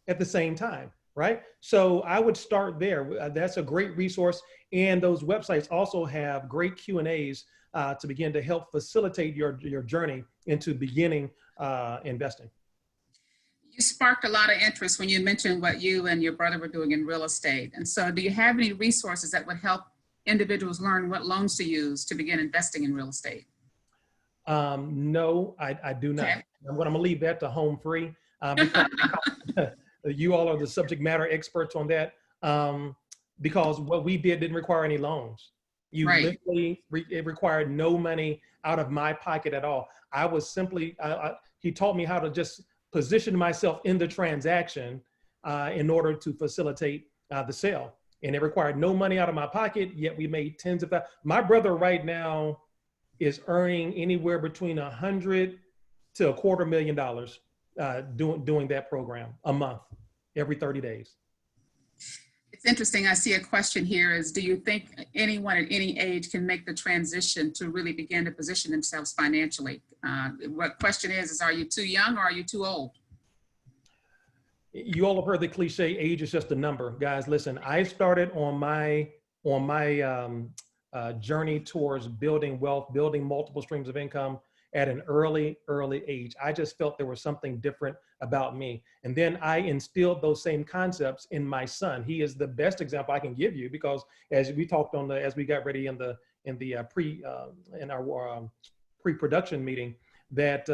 at the same time, right? So I would start there. That's a great resource. And those websites also have great Q&As to begin to help facilitate your journey into beginning investing. You sparked a lot of interest when you mentioned what you and your brother were doing in real estate. And so do you have any resources that would help individuals learn what loans to use to begin investing in real estate? No, I do not. Okay. I'm going to leave that to Home because you all are the subject matter experts on that. Because what we didn't require any loans. Right. Literally, it required no money out of my pocket at all. I was simply, he taught me how to just position myself in the transaction in order to facilitate the sale. And it required no money out of my pocket, yet we made tens of thousands. My brother right now is earning anywhere between $100,000 to $250,000 doing that program a month, every 30 days. It's interesting. I see a question here is, do you think anyone at any age can make the transition to really begin to position themselves financially? What question is are you too young or are you too old? You all have heard the cliche, age is just a number. Guys, listen, I started on my journey towards building wealth, building multiple streams of income at an early age. I just felt there was something different about me. And then I instilled those same concepts in my son. He is the best example I can give you, because as we talked as we got ready in our pre-production meeting, that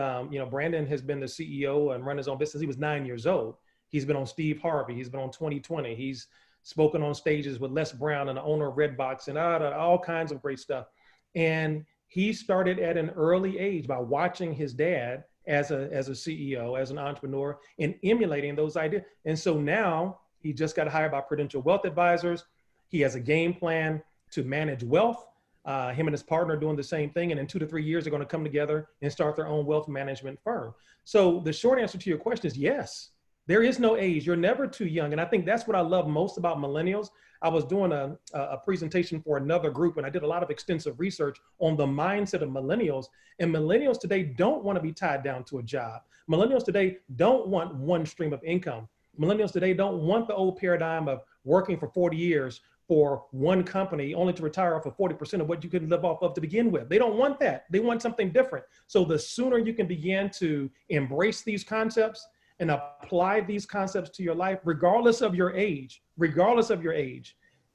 Brandon has been the CEO and run his own business. He was 9 years old. He's been on Steve Harvey. He's been on 2020. He's spoken on stages with Les Brown and the owner of Redbox and all kinds of great stuff. And he started at an early age by watching his dad as a CEO, as an entrepreneur, and emulating those ideas. And so now he just got hired by Prudential Wealth Advisors. He has a game plan to manage wealth. Him and his partner are doing the same thing. And in 2 to 3 years, they're going to come together and start their own wealth management firm. So the short answer to your question is yes. There is no age. You're never too young. And I think that's what I love most about millennials. I was doing a presentation for another group, and I did a lot of extensive research on the mindset of millennials. And millennials today don't want to be tied down to a job. Millennials today don't want one stream of income. Millennials today don't want the old paradigm of working for 40 years for one company only to retire off of 40% of what you could live off of to begin with. They don't want that. They want something different. So the sooner you can begin to embrace these concepts and apply these concepts to your life, regardless of your age,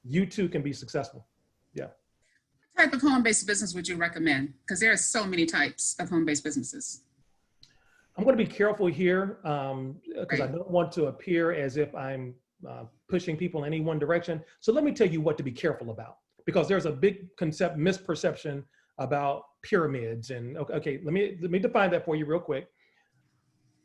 you too can be succceused. Yeah. What type of home-based business would you recommend? Because there are so many types of home-based businesses. I'm going to be careful here because I don't want to appear as if I'm pushing people in any one direction. So let me tell you what to be careful about, because there's a big misperception about pyramids. And okay, let me define that for you real quick.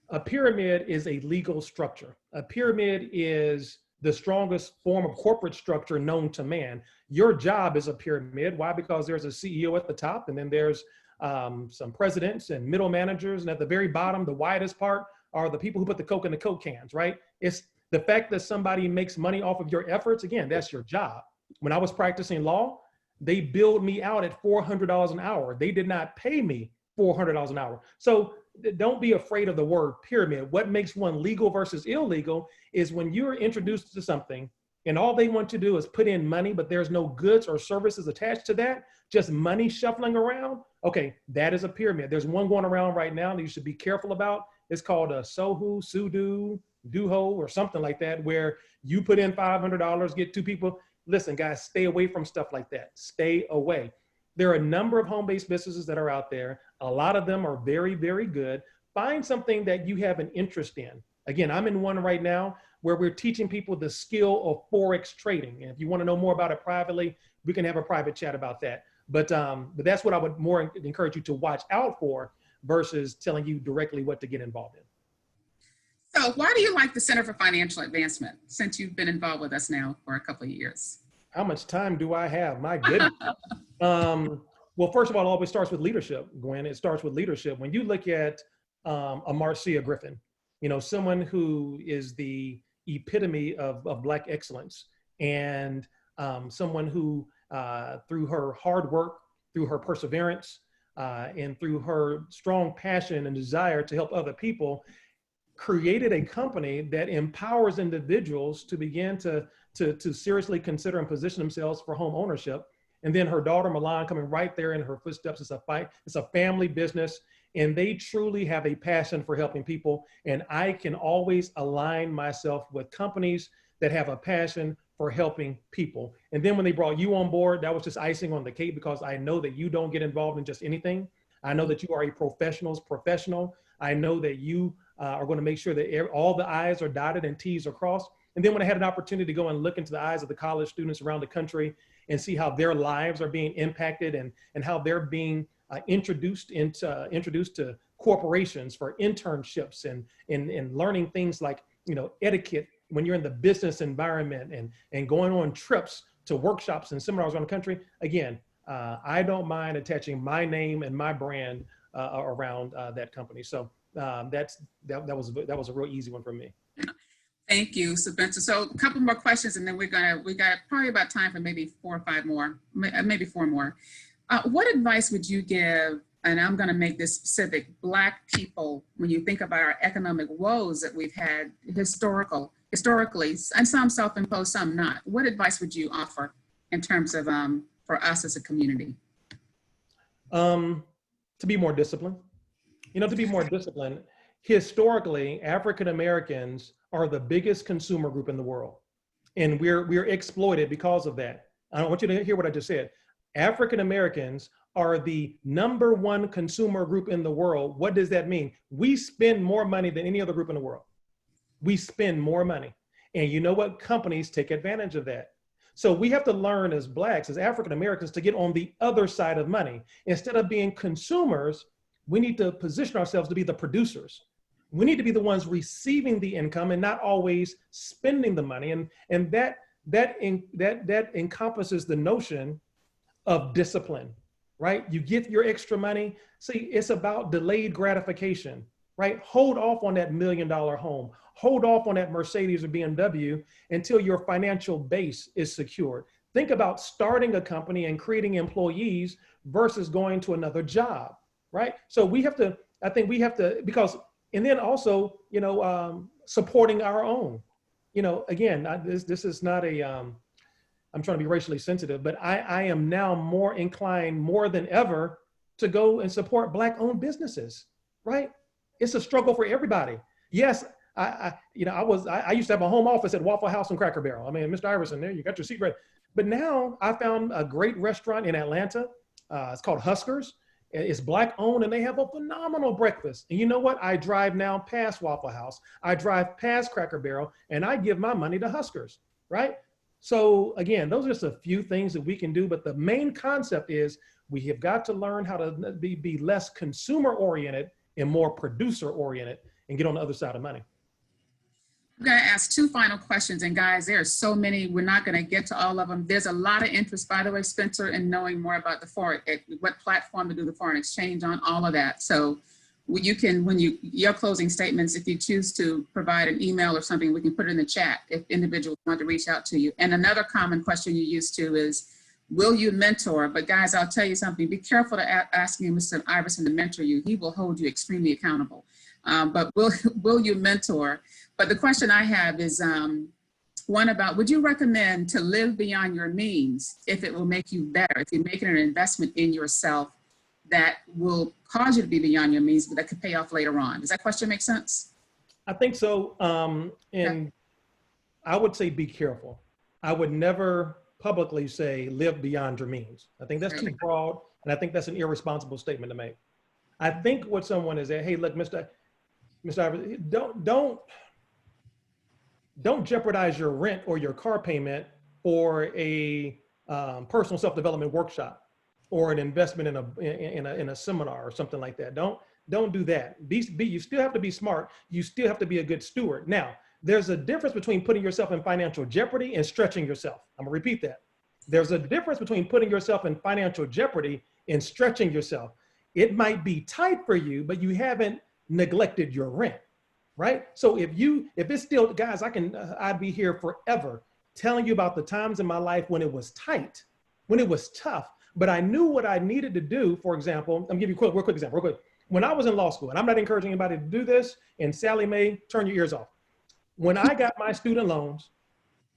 A pyramid is a legal structure. A pyramid is the strongest form of corporate structure known to man. Your job is a pyramid. Why? Because there's a CEO at the top, and then there's some presidents and middle managers. And at the very bottom, the widest part, are the people who put the Coke in the Coke cans, right? It's the fact that somebody makes money off of your efforts. Again, that's your job. When I was practicing law, they billed me out at $400 an hour. They did not pay me $400 an hour. So don't be afraid of the word pyramid. What makes one legal versus illegal is when you're introduced to something and all they want to do is put in money, but there's no goods or services attached to that, just money shuffling around, okay, that is a pyramid. There's one going around right now that you should be careful about. It's called a Sohu, Sudo, Duho, or something like that, where you put in $500, get two people. Listen, guys, stay away from stuff like that. Stay away. There are a number of home-based businesses that are out there. A lot of them are very, very good. Find something that you have an interest in. Again, I'm in one right now where we're teaching people the skill of Forex trading. And if you want to know more about it privately, we can have a private chat about that. But that's what I would more encourage you to watch out for versus telling you directly what to get involved in. So why do you like the Center for Financial Advancement, since you've been involved with us now for a couple of years? How much time do I have? My goodness. Well, first of all, it always starts with leadership, Gwen. It starts with leadership. When you look at a Marcia Griffin, you know, someone who is the epitome of Black excellence, and someone who, through her hard work, through her perseverance, and through her strong passion and desire to help other people, created a company that empowers individuals to begin to seriously consider and position themselves for home ownership. And then her daughter, Milan, coming right there in her footsteps. It's a family business, and they truly have a passion for helping people. And I can always align myself with companies that have a passion for helping people. And then when they brought you on board, that was just icing on the cake, because I know that you don't get involved in just anything. I know that you are a professional's professional. I know that you are going to make sure that all the I's are dotted and T's are crossed. And then when I had an opportunity to go and look into the eyes of the college students around the country and see how their lives are being impacted, and how they're being introduced to corporations for internships and learning things like, you know, etiquette when you're in the business environment, and going on trips to workshops and seminars around the country. Again, I don't mind attaching my name and my brand around that company. So that was a real easy one for me. Thank you, Spencer. So a couple more questions, and then we got probably about time for maybe 4 or 5 more, maybe 4 more. What advice would you give, and I'm going to make this specific, Black people, when you think about our economic woes that we've had historically, and some self-imposed, some not? What advice would you offer in terms of for us as a community? To be more disciplined. You know, to be more disciplined. Historically, African Americans are the biggest consumer group in the world, and we're exploited because of that. I want you to hear what I just said. African Americans are the #1 consumer group in the world. What does that mean? We spend more money than any other group in the world. We spend more money. And you know what? Companies take advantage of that. So we have to learn as Blacks, as African Americans, to get on the other side of money. Instead of being consumers, we need to position ourselves to be the producers. We need to be the ones receiving the income and not always spending the money. And that encompasses the notion of discipline, right? You get your extra money. See, it's about delayed gratification, right? Hold off on that $1 million home. Hold off on that Mercedes or BMW until your financial base is secured. Think about starting a company and creating employees versus going to another job, right? So I think we have to, because, and then also, you know, supporting our own, you know, again, this is not I'm trying to be racially sensitive, but I am now more inclined, more than ever, to go and support Black-owned businesses, right? It's a struggle for everybody. Yes, I used to have a home office at Waffle House and Cracker Barrel. I mean, Mr. Iverson, there, you got your seat ready. But now I found a great restaurant in Atlanta. It's called Huskers. It's Black-owned, and they have a phenomenal breakfast. And you know what? I drive now past Waffle House. I drive past Cracker Barrel, and I give my money to Huskers, right? So again, those are just a few things that we can do, but the main concept is we have got to learn how to be less consumer-oriented and more producer-oriented and get on the other side of money. I'm going to ask 2 final questions, and guys, there are so many, we're not going to get to all of them. There's a lot of interest, by the way, Spencer, in knowing more about the what platform to do the foreign exchange on, all of that. So you can, your closing statements, if you choose to provide an email or something, we can put it in the chat if individuals want to reach out to you. And another common question you used to is, will you mentor? But guys, I'll tell you something, be careful to asking Mr. Iverson to mentor you. He will hold you extremely accountable. But will you mentor? But the question I have is, One about, would you recommend to live beyond your means if it will make you better, if you're making an investment in yourself that will cause you to be beyond your means, but that could pay off later on? Does that question make sense? I think so. And I would say be careful. I would never publicly say live beyond your means. I think that's too broad, and I think that's an irresponsible statement to make. I think what someone is at, hey, look, Mr. Iverson, don't jeopardize your rent or your car payment for a personal self-development workshop or an investment in a seminar or something like that. Don't do that. You still have to be smart. You still have to be a good steward. Now, there's a difference between putting yourself in financial jeopardy and stretching yourself. I'm gonna repeat that. There's a difference between putting yourself in financial jeopardy and stretching yourself. It might be tight for you, but you haven't neglected your rent, right? So if it's still, guys, I'd be here forever telling you about the times in my life when it was tight, when it was tough, but I knew what I needed to do. For example, I'm gonna give you a real quick example. When I was in law school, and I'm not encouraging anybody to do this, and Sally Mae, turn your ears off. When I got my student loans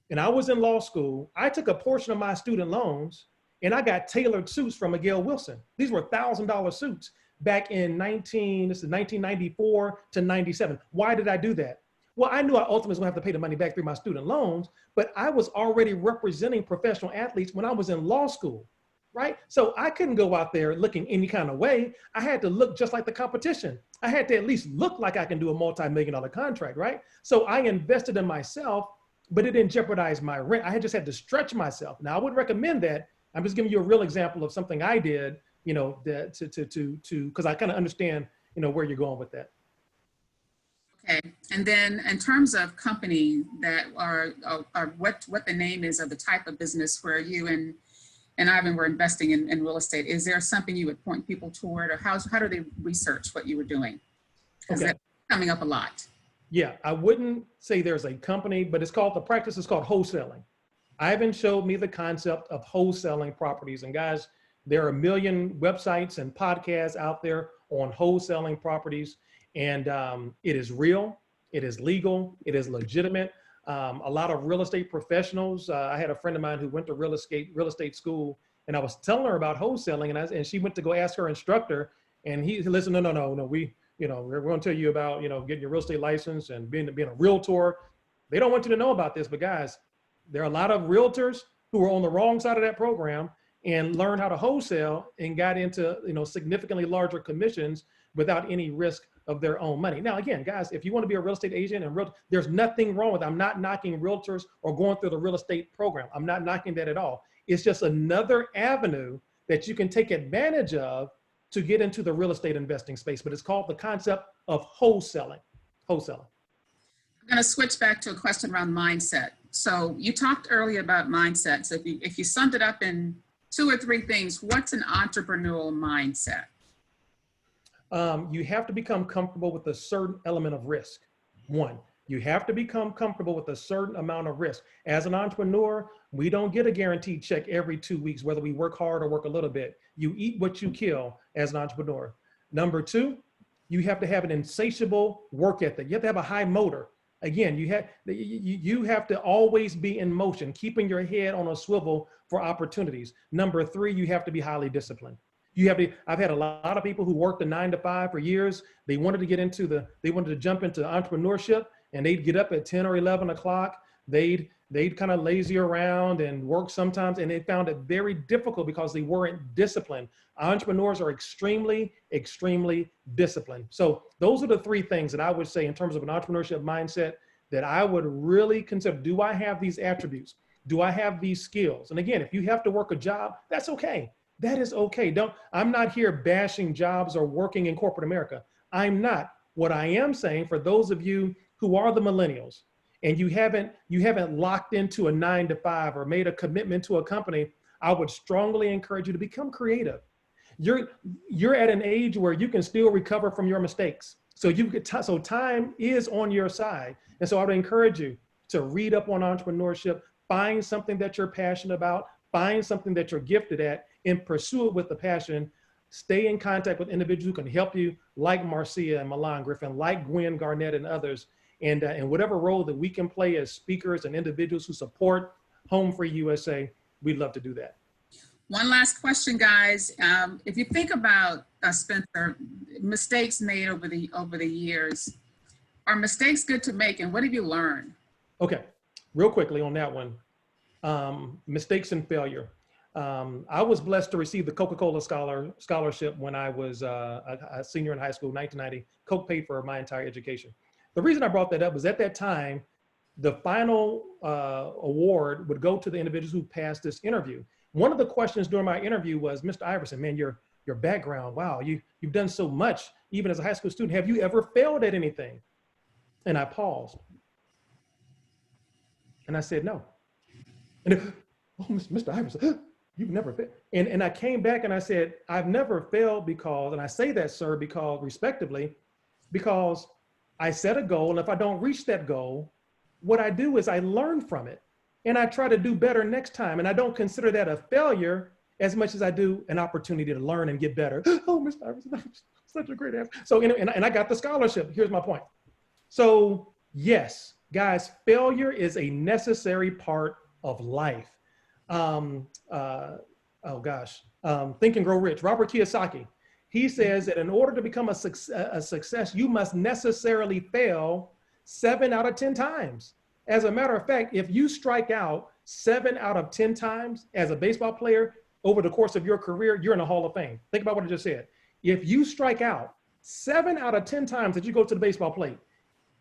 and I was in law school, I took a portion of my student loans and I got tailored suits from Miguel Wilson. These were $1,000 suits back in 1994 to 97. Why did I do that? Well, I knew I ultimately was gonna have to pay the money back through my student loans, but I was already representing professional athletes when I was in law school, right? So I couldn't go out there looking any kind of way. I had to look just like the competition. I had to at least look like I can do a multi-million-dollar contract, right? So I invested in myself, but it didn't jeopardize my rent. I just had to stretch myself. Now I would recommend that. I'm just giving you a real example of something I did, because I kind of understand, where you're going with that. Okay, and then in terms of company that are what the name is of the type of business where you and Ivan were investing in real estate, is there something you would point people toward, or how do they research what you were doing? Because that's coming up a lot. Yeah, I wouldn't say there's a company, but the practice is called wholesaling. Ivan showed me the concept of wholesaling properties. And guys, there are a million websites and podcasts out there on wholesaling properties. And it is real, it is legal, it is legitimate. A lot of real estate professionals, I had a friend of mine who went to real estate school, and I was telling her about wholesaling, and she went to go ask her instructor, and he listened, no, we're going to tell you about, getting your real estate license and being a realtor. They don't want you to know about this, but guys, there are a lot of realtors who are on the wrong side of that program and learned how to wholesale and got into, significantly larger commissions without any risk of their own money. Now, again, guys, if you want to be a real estate agent and there's nothing wrong with it. I'm not knocking realtors or going through the real estate program. I'm not knocking that at all. It's just another avenue that you can take advantage of to get into the real estate investing space, but it's called the concept of wholesaling. I'm going to switch back to a question around mindset. So you talked earlier about mindset. So if you summed it up in 2 or 3 things, what's an entrepreneurial mindset? You have to become comfortable with a certain element of risk. One, you have to become comfortable with a certain amount of risk. As an entrepreneur, we don't get a guaranteed check every 2 weeks, whether we work hard or work a little bit. You eat what you kill as an entrepreneur. Number 2, you have to have an insatiable work ethic. You have to have a high motor. Again, you have to always be in motion, keeping your head on a swivel for opportunities. Number 3, you have to be highly disciplined. I've had a lot of people who worked a 9 to 5 for years. They wanted to jump into entrepreneurship, and they'd get up at 10 or 11 o'clock. They'd kind of lazy around and work sometimes, and they found it very difficult because they weren't disciplined. Entrepreneurs are extremely, extremely disciplined. So those are the 3 things that I would say in terms of an entrepreneurship mindset that I would really consider. Do I have these attributes? Do I have these skills? And again, if you have to work a job, that's okay. That is okay. I'm not here bashing jobs or working in corporate America. I'm not. What I am saying, for those of you who are the millennials and you haven't locked into a 9 to 5 or made a commitment to a company, I would strongly encourage you to become creative. You're at an age where you can still recover from your mistakes. So so time is on your side. And so I would encourage you to read up on entrepreneurship, find something that you're passionate about, find something that you're gifted at, and pursue it with the passion. Stay in contact with individuals who can help you, like Marcia and Milan Griffin, like Gwen Garnett and others, And whatever role that we can play as speakers and individuals who support HomeFree-USA, we'd love to do that. One last question, guys. If you think about Spencer, mistakes made over the years, are mistakes good to make, and what have you learned? Okay, real quickly on that one, mistakes and failure. I was blessed to receive the Coca-Cola scholarship when I was a senior in high school, 1990. Coke paid for my entire education. The reason I brought that up was at that time, the final award would go to the individuals who passed this interview. One of the questions during my interview was, Mr. Iverson, man, your background, wow, you've done so much, even as a high school student. Have you ever failed at anything? And I paused. And I said, no. And oh, Mr. Iverson, you've never failed. And I came back and I said, I've never failed because, and I say that, sir, because respectively, because I set a goal, and if I don't reach that goal, what I do is I learn from it and I try to do better next time. And I don't consider that a failure as much as I do an opportunity to learn and get better. Oh, Mr. Iverson, that was such a great answer. So, and I got the scholarship. Here's my point. So yes, guys, failure is a necessary part of life. Think and Grow Rich, Robert Kiyosaki, he says that in order to become a success, you must necessarily fail 7 out of 10 times. As a matter of fact, if you strike out 7 out of 10 times as a baseball player over the course of your career, you're in the Hall of Fame. Think about what I just said. If you strike out 7 out of 10 times that you go to the baseball plate,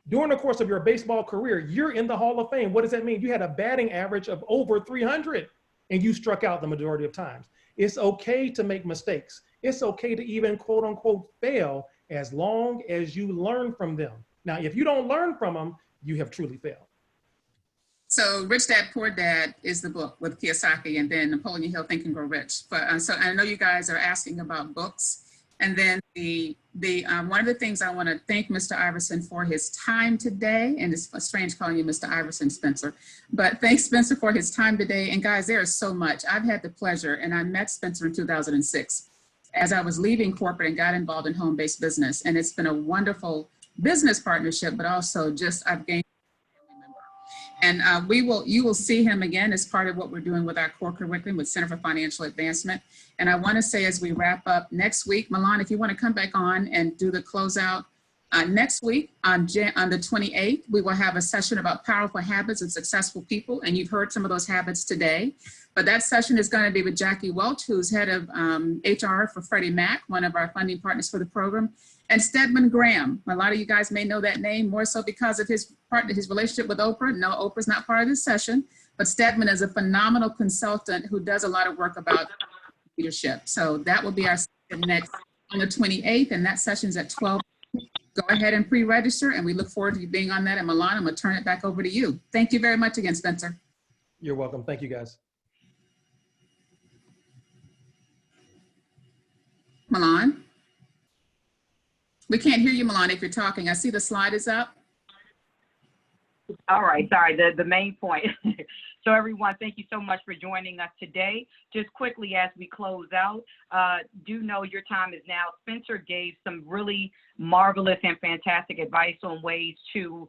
during the course of your baseball career, you're in the Hall of Fame. What does that mean? You had a batting average of over 300 and you struck out the majority of times. It's okay to make mistakes. It's okay to even quote unquote fail as long as you learn from them. Now, if you don't learn from them, you have truly failed. So Rich Dad Poor Dad is the book with Kiyosaki, and then Napoleon Hill, Think and Grow Rich. But so I know you guys are asking about books. And then one of the things I want to thank Mr. Iverson for his time today, and it's strange calling you Mr. Iverson, Spencer, but thanks Spencer for his time today. And guys, there is so much. I've had the pleasure, and I met Spencer in 2006 as I was leaving corporate and got involved in home-based business. And it's been a wonderful business partnership, but also just I've gained. And you will see him again as part of what we're doing with our core curriculum with Center for Financial Advancement. And I want to say as we wrap up next week, Milan, if you want to come back on and do the closeout, next week on the 28th, we will have a session about powerful habits of successful people. And you've heard some of those habits today. But that session is going to be with Jackie Welch, who's head of HR for Freddie Mac, one of our funding partners for the program, and Stedman Graham. A lot of you guys may know that name more so because of his relationship with Oprah. No, Oprah's not part of this session, but Stedman is a phenomenal consultant who does a lot of work about leadership. So that will be our session next on the 28th, and that session is at 12. Go ahead and pre-register, and we look forward to you being on that. And Milan, I'm going to turn it back over to you. Thank you very much again, Spencer. You're welcome. Thank you, guys. Milan? We can't hear you, Milan, if you're talking. I see the slide is up. All right, sorry, the main point. So everyone, thank you so much for joining us today. Just quickly as we close out, do know your time is now. Spencer gave some really marvelous and fantastic advice on ways to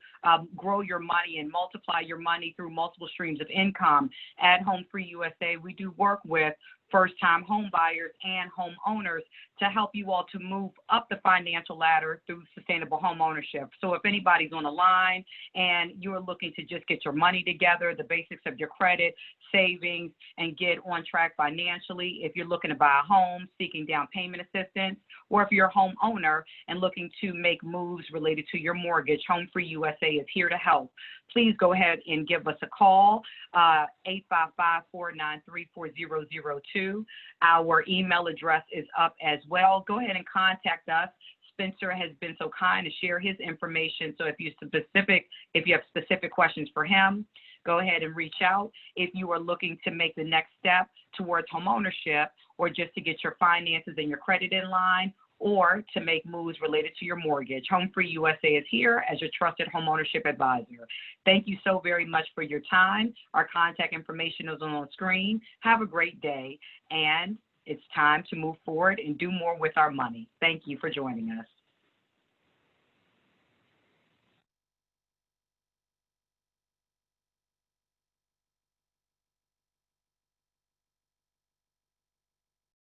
grow your money and multiply your money through multiple streams of income. At HomeFree-USA, we do work with first-time home buyers and homeowners to help you all to move up the financial ladder through sustainable home ownership. So if anybody's on the line and you're looking to just get your money together, the basics of your credit, savings, and get on track financially, if you're looking to buy a home, seeking down payment assistance, or if you're a homeowner and looking to make moves related to your mortgage, HomeFree-USA is here to help. Please go ahead and give us a call, 855-493-4002. Our email address is up as well. Go ahead and contact us. Spencer has been so kind to share his information. So if you have specific questions for him, go ahead and reach out. If you are looking to make the next step towards home ownership, or just to get your finances and your credit in line, or to make moves related to your mortgage, HomeFree-USA is here as your trusted homeownership advisor. Thank you so very much for your time. Our contact information is on the screen. Have a great day, and it's time to move forward and do more with our money. Thank you for joining us.